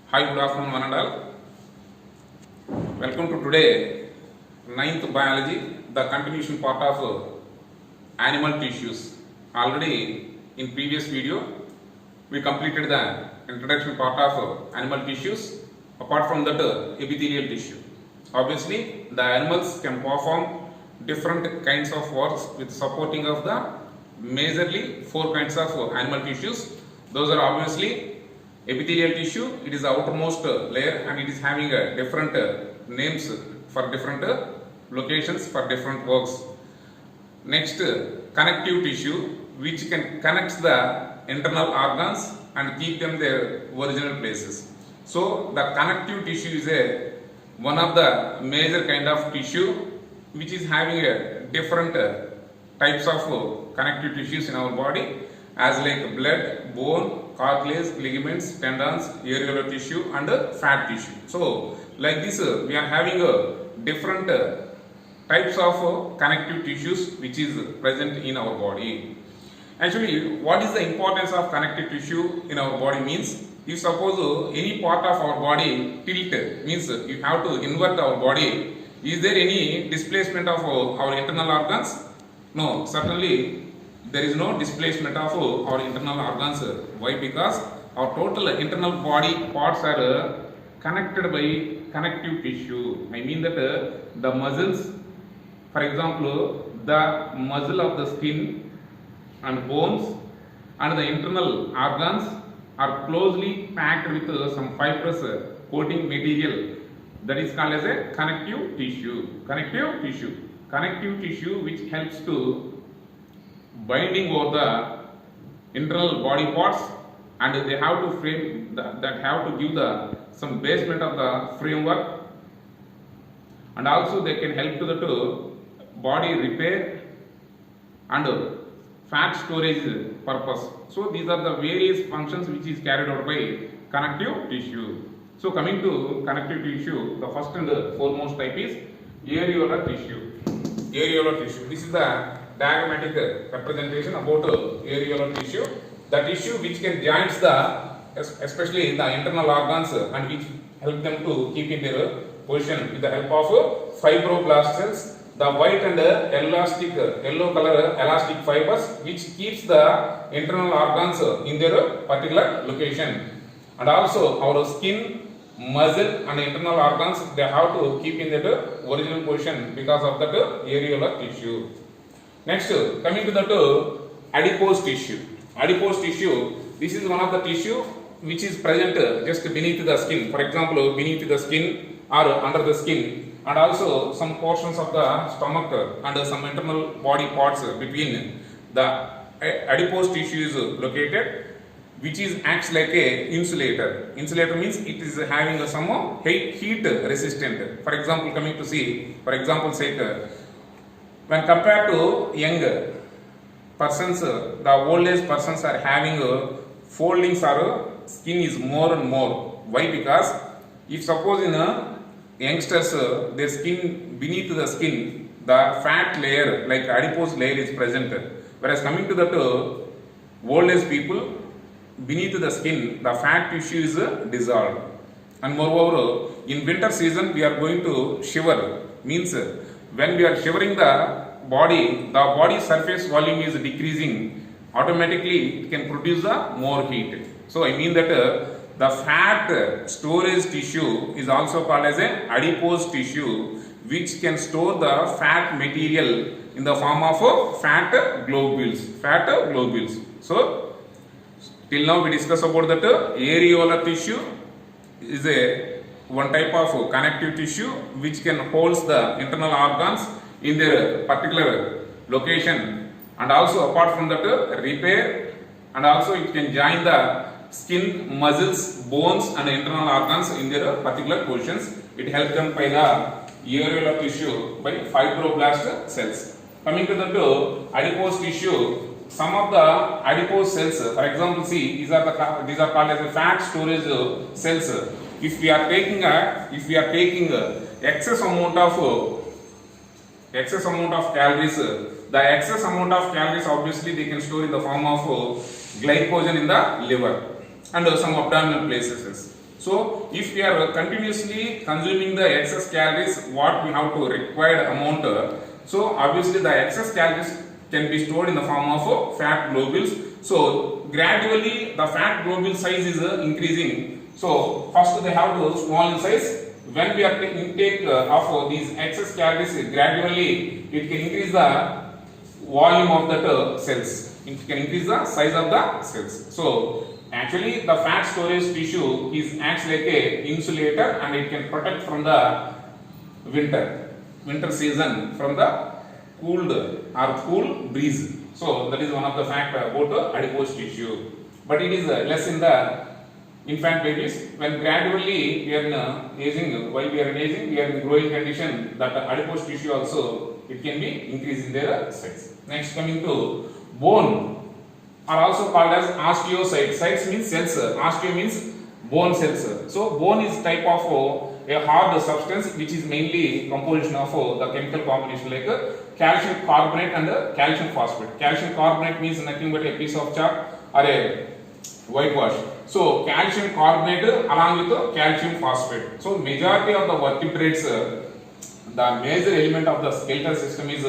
Hi, good afternoon, one and all. Welcome to today, 9th biology, the continuation part of animal tissues. Already in previous video, we completed the introduction part of animal tissues. Apart from that, epithelial tissue. Obviously, the animals can perform different kinds of works with supporting of the majorly 4 kinds of animal tissues. Those are obviously epithelial tissue. It is the outermost layer and it is having different names for different locations for different works. Next, connective tissue, which can connect the internal organs and keep them their original places. So the connective tissue is one of the major kind of tissue which is having different types of connective tissues in our body, as like blood, bone, cartilage, ligaments, tendons, areolar tissue and fat tissue. So like this we are having different types of connective tissues which is present in our body. Actually, what is the importance of connective tissue in our body means, if suppose any part of our body tilt, means you have to invert our body, is there any displacement of our internal organs? No, certainly there is no displacement of our internal organs. Why? Because our total internal body parts are connected by connective tissue. I mean that the muscles, for example, the muscle of the skin and bones and the internal organs are closely packed with some fibrous coating material that is called as a connective tissue. Connective tissue which helps to binding over the internal body parts, and they have to frame that have to give the some basement of the framework, and also they can help to the body repair and fat storage purpose. So these are the various functions which is carried out by connective tissue. So coming to connective tissue, the first and foremost type is areolar tissue. Areolar tissue. This is the diagrammatic representation about areolar tissue. The tissue which can join especially in the internal organs and which help them to keep in their position with the help of fibroblast cells. The white and yellow color elastic fibers which keeps the internal organs in their particular location. And also our skin, muscle and internal organs, they have to keep in their original position because of that areolar tissue. Next, coming to that adipose tissue. Adipose tissue, this is one of the tissue which is present just beneath the skin. For example, beneath the skin or under the skin, and also some portions of the stomach and some internal body parts between the adipose tissue is located, which is acts like a insulator. Insulator means it is having some heat resistant. For example, coming to see, for example sake, when compared to young persons, the old age persons are having foldings or skin is more and more. Why? Because if suppose in youngsters, their skin, beneath the skin, the fat layer like adipose layer is present, whereas coming to that old age people, beneath the skin the fat tissue is dissolved. And moreover, in winter season we are going to shiver, means when we are shivering the body surface volume is decreasing, automatically it can produce more heat. So I mean that the fat storage tissue is also called as a adipose tissue, which can store the fat material in the form of fat globules. So till now we discussed about that areolar tissue is one type of connective tissue which can hold the internal organs in their particular location, and also apart from that repair, and also it can join the skin, muscles, bones and internal organs in their particular positions. It helps them by the areolar tissue by fibroblast cells. Coming to the adipose tissue, some of the adipose cells, for example, see, these are called as the fat storage cells. If we are taking excess amount of calories, the excess amount of calories obviously they can store in the form of glycogen in the liver and some abdominal places. So if we are continuously consuming the excess calories, what we have to required amount, so obviously the excess calories can be stored in the form of fat globules. So gradually the fat globule size is increasing. So first they have to small in size. When we are intake of these excess calories, gradually it can increase the volume of the cells. It can increase the size of the cells. So actually the fat storage tissue is acts like a insulator and it can protect from the winter season from the cool breeze. So that is one of the fact about adipose tissue. But it is less in the infant babies. When gradually we are aging, while we are aging, we are in growing condition, that adipose tissue also it can be increased in their size. Next, coming to bone are also called as osteocytes. Cytes means cells. Osteo means bone cells. So bone is type of a hard substance which is mainly composition of the chemical combination like calcium carbonate and calcium phosphate. Calcium carbonate means nothing but a piece of chalk or a whitewash. So calcium carbonate along with calcium phosphate. So majority of the vertebrates, the major element of the skeletal system is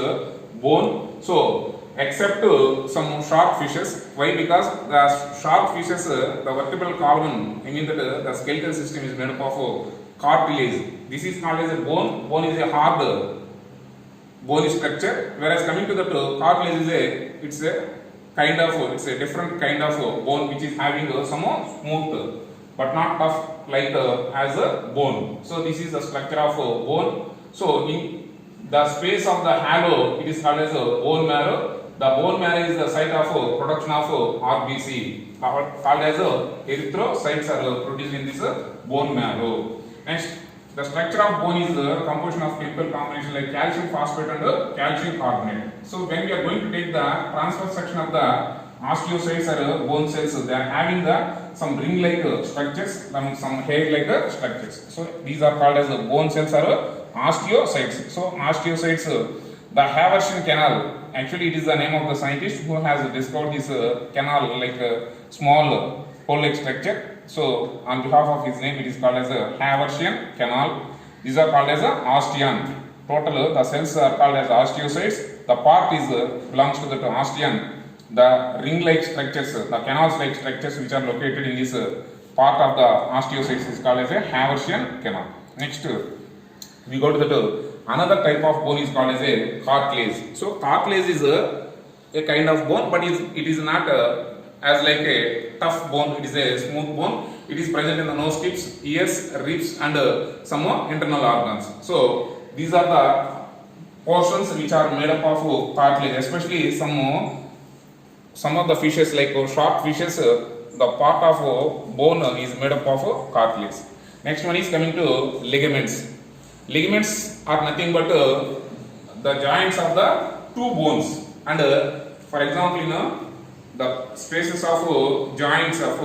bone. So except some shark fishes. Why? Because the shark fishes, the vertebral column, I mean that the skeletal system is made up of cartilage. This is called as a bone. Bone is a hard bone structure, whereas coming to the cartilage is it's a different kind of bone which is having some smooth but not tough like as a bone. So this is the structure of bone. So in the space of the halo, it is called as a bone marrow. The bone marrow is the site of production of RBC, called as erythrocytes are produced in this bone marrow. Next, the structure of bone is the composition of chemical combination like calcium phosphate and calcium carbonate. So when we are going to take the transverse section of the osteocytes or bone cells, they are having some ring-like structures, some hair-like structures. So these are called as bone cells or osteocytes. So osteocytes, the Haversian canal. Actually, it is the name of the scientist who has discovered this canal, like a small hole-like structure. So, on behalf of his name, it is called as a Haversian canal. These are called as a osteon. Total, the cells are called as osteocytes. The part is belongs to the osteon. The ring-like structures, the canals-like structures which are located in this part of the osteocytes is called as a Haversian canal. Next, we go to the another type of bone is called as a cartilage. So cartilage is a kind of bone, but it is not as like a tough bone. It is a smooth bone. It is present in the nose tips, ears, ribs, and some internal organs. So these are the portions which are made up of cartilage. Especially some of the fishes like shark fishes, the part of bone is made up of cartilage. Next one is coming to ligaments. Ligaments are nothing but the joints of the two bones, and for example, the spaces of joints of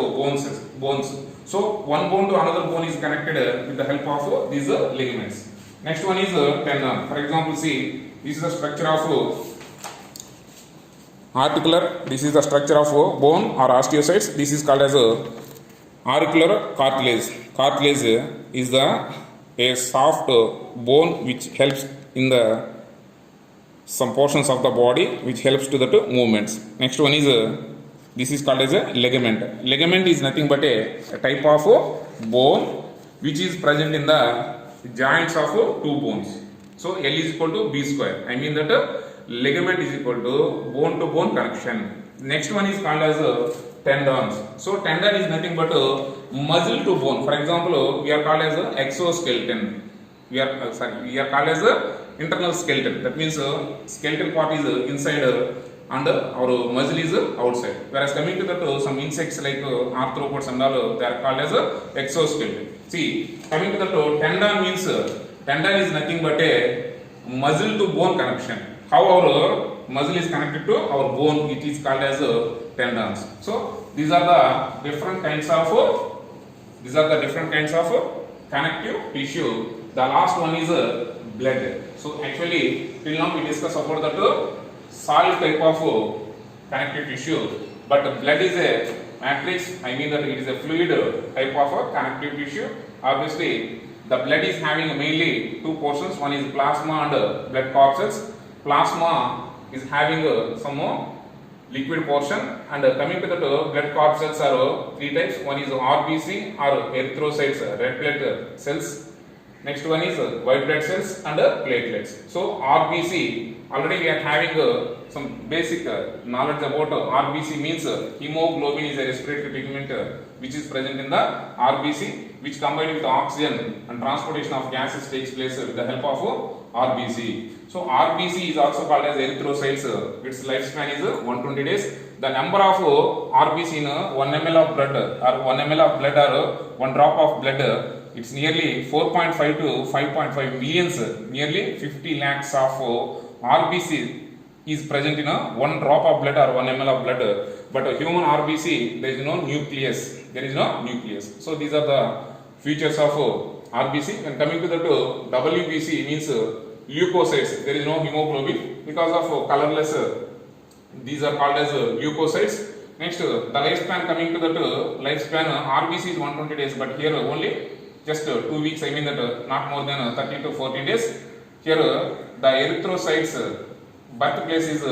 bones. So one bone to another bone is connected with the help of these ligaments. Next one is tendon. For example, see, this is the structure of articular. This is the structure of bone or osteocytes. This is called as auricular cartilage. Cartilage is a soft bone which helps in the some portions of the body which helps to the movements. Next one is this is called as a ligament. Ligament is nothing but a type of bone which is present in the joints of two bones. So L is equal to B square. I mean that ligament is equal to bone connection. Next one is called as tendons. So tendon is nothing but muscle to bone. For example, we are called as exoskeleton. We are called as internal skeleton. That means skeletal part is inside and our muscle is outside. Whereas coming to the some insects like arthropods and all, they are called as exoskeleton. See, coming to the tendon means tendon is nothing but a muscle to bone connection. How our muscle is connected to our bone, it is called as tendons. So these are the different kinds of connective tissue. The last one is blood. So actually till now we discussed about the solid type of connective tissue, but blood is matrix, I mean that it is a fluid type of a connective tissue. Obviously, the blood is having mainly two portions. One is plasma and blood corpuscles. Plasma is having some liquid portion, and coming to the blood corpuscles are three types. One is RBC or erythrocytes, red blood cells. Next one is white blood cells and platelets. So RBC, already we are having some basic knowledge about RBC means hemoglobin is a respiratory pigment which is present in the RBC, which combined with oxygen and transportation of gases takes place with the help of RBC. So RBC is also called as erythrocytes. Its lifespan is 120 days. The number of RBC in 1 ml of blood or 1 ml of blood or 1 drop of blood, it's nearly 4.5 to 5.5 millions, nearly 50 lakhs of RBC is present in a 1 drop of blood or 1 ml of blood. But a human RBC, there is no nucleus. There is no nucleus. So these are the features of RBC. And coming to the WBC means leukocytes. There is no hemoglobin because of colorless. These are called as leukocytes. Next, the lifespan, coming to the lifespan, RBC is 120 days, but here only just 2 weeks, I mean that not more than 13 to 14 days. Here the erythrocytes birthplace is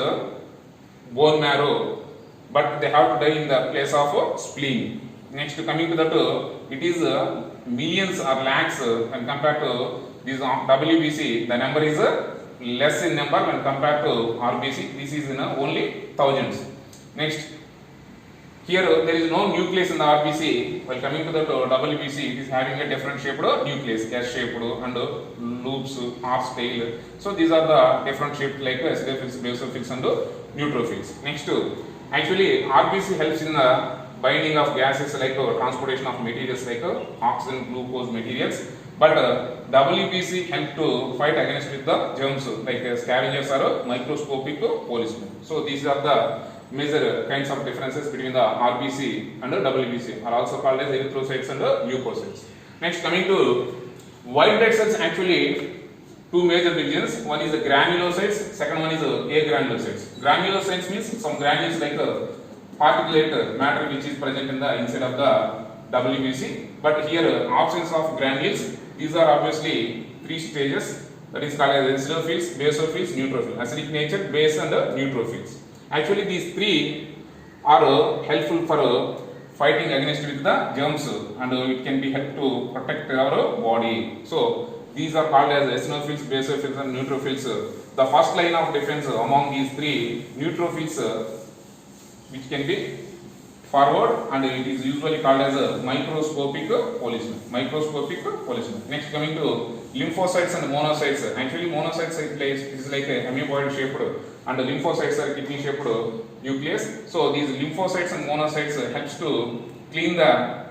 bone marrow, but they have to die in the place of spleen. Next, coming to that, it is millions or lakhs when compared to this WBC, the number is less in number when compared to RBC. This is in only thousands. Next, here there is no nucleus in the RBC. While coming to the WBC, it is having a different shaped nucleus, S-shaped and loops, horse tail. So these are the different shaped like acidophils, basophils and neutrophils. Next, actually RBC helps in the binding of gases like transportation of materials like oxygen, glucose materials. But WBC help to fight against with the germs like scavengers or microscopic policemen. So these are the major kinds of differences between the RBC and WBC, are also called as erythrocytes and leukocytes. Next, coming to white blood cells, actually two major divisions. One is the granulocytes, second one is agranulocytes. Granulocytes means some granules like particulate matter which is present in the inside of the WBC. But here absence of granules. These are obviously three stages, that is called as acidophils, basophils, neutrophils. Acidic nature, base and neutrophils. Actually these three are helpful for fighting against with the germs, and it can be help to protect our body. So these are called as eosinophils, basophils and neutrophils. The first line of defense among these three, neutrophils, which can be forward, and it is usually called as a microscopic policeman. Microscopic policeman. Next, coming to lymphocytes and monocytes. Actually monocytes is like a amoeboid shaped, and the lymphocytes are kidney shaped nucleus. So these lymphocytes and monocytes helps to clean the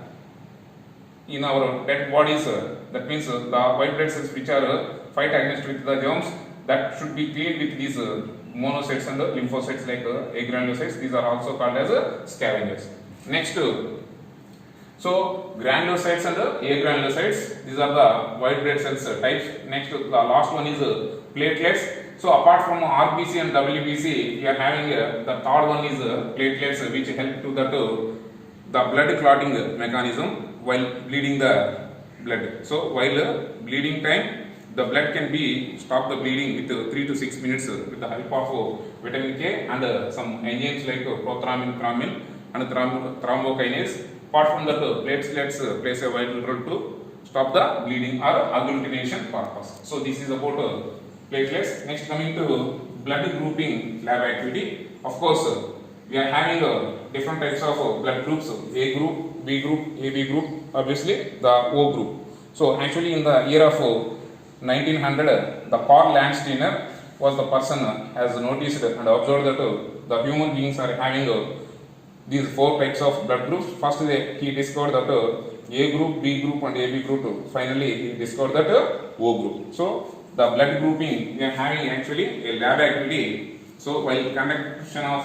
in our dead bodies. That means the white blood cells which are fight against with the germs, that should be cleaned with these monocytes and lymphocytes like agranulocytes. These are also called as scavengers. Next, so granulocytes and agranulocytes, these are the white blood cells types. Next, the last one is platelets. So apart from RBC and WBC, we are having the third one is platelets, which help to the blood clotting mechanism while bleeding the blood. So while bleeding time, the blood can be stop the bleeding with 3 to 6 minutes with the help of vitamin K and some enzymes like prothrombin, thrombin and thrombokinase. Apart from that, platelets plays a vital role to stop the bleeding or agglutination purpose. So this is about platelets. Next, coming to blood grouping lab activity. Of course, we are having different types of blood groups: A group, B group, AB group, obviously the O group. So actually in the year of 1900, the Karl Landsteiner was the person has noticed and observed that the human beings are having these 4 types of blood groups. First he discovered that A group, B group and AB group. Finally he discovered that O group. So the blood grouping, we are having actually a lab activity. So while conduction of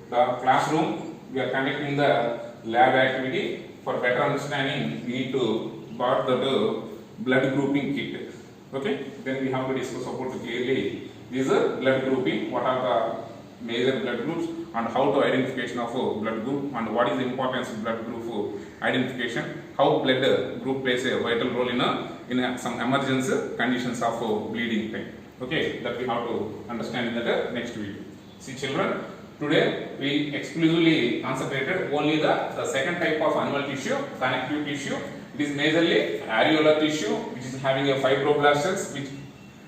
the classroom, we are conducting the lab activity. For better understanding, we need to buy the blood grouping kit. Okay, then we have to discuss about clearly these are blood grouping, what are the major blood groups, and how to identification of blood group and what is the importance of blood group identification, how blood group plays a vital role in some emergency conditions of bleeding time. Okay, that we have to understand in the next video. See children, today we exclusively concentrated only the second type of animal tissue, connective tissue. It is majorly areolar tissue which is having a fibroblast cells which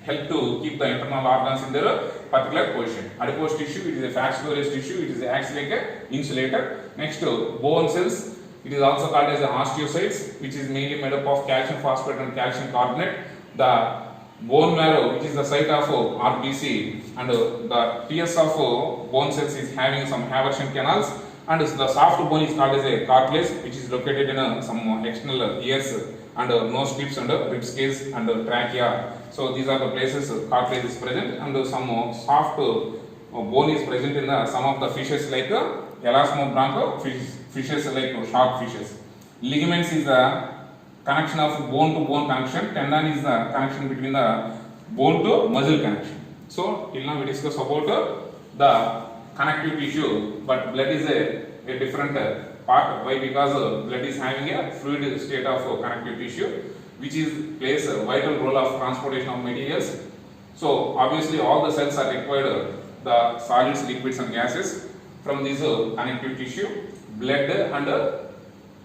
help to keep the internal organs in their particular position. Adipose tissue, it is a fat storage tissue, it is acts like a insulator. Next, bone cells, it is also called as the osteocytes, which is mainly made up of calcium phosphate and calcium carbonate. The bone marrow, which is the site of RBC, and the TS of bone cells is having some Haversian canals, and the soft bone is called as a cartilage, which is located in some external ears and nose tips and rib cage and trachea. So these are the places cartilage is present, and some soft bone is present in some of the fishes like elasmobrancho fishes like shark fishes. Ligaments is the connection of bone to bone connection. Tendon is the connection between the bone to muscle connection. So till now we discuss about the connective tissue, but blood is a different part. Why? Because blood is having a fluid state of connective tissue, which is plays a vital role of transportation of materials. So obviously all the cells are required the solids, liquids and gases from this connective tissue. Blood and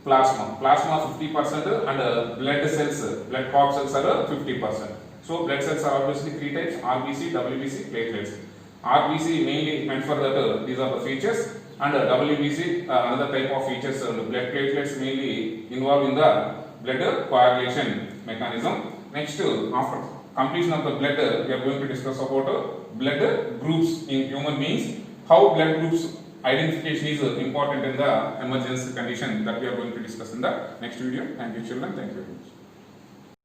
plasma 50% and blood cells, blood cord cells are 50%. So blood cells are obviously three types: RBC, WBC, platelets. RBC mainly meant for that these are the features, and WBC another type of features. Blood platelets mainly involved in the blood coagulation mechanism. Next, after completion of the blood, we are going to discuss about blood groups in human beings. How blood groups identification is important in the emergency condition, that we are going to discuss in the next video. Thank you children, thank you very much.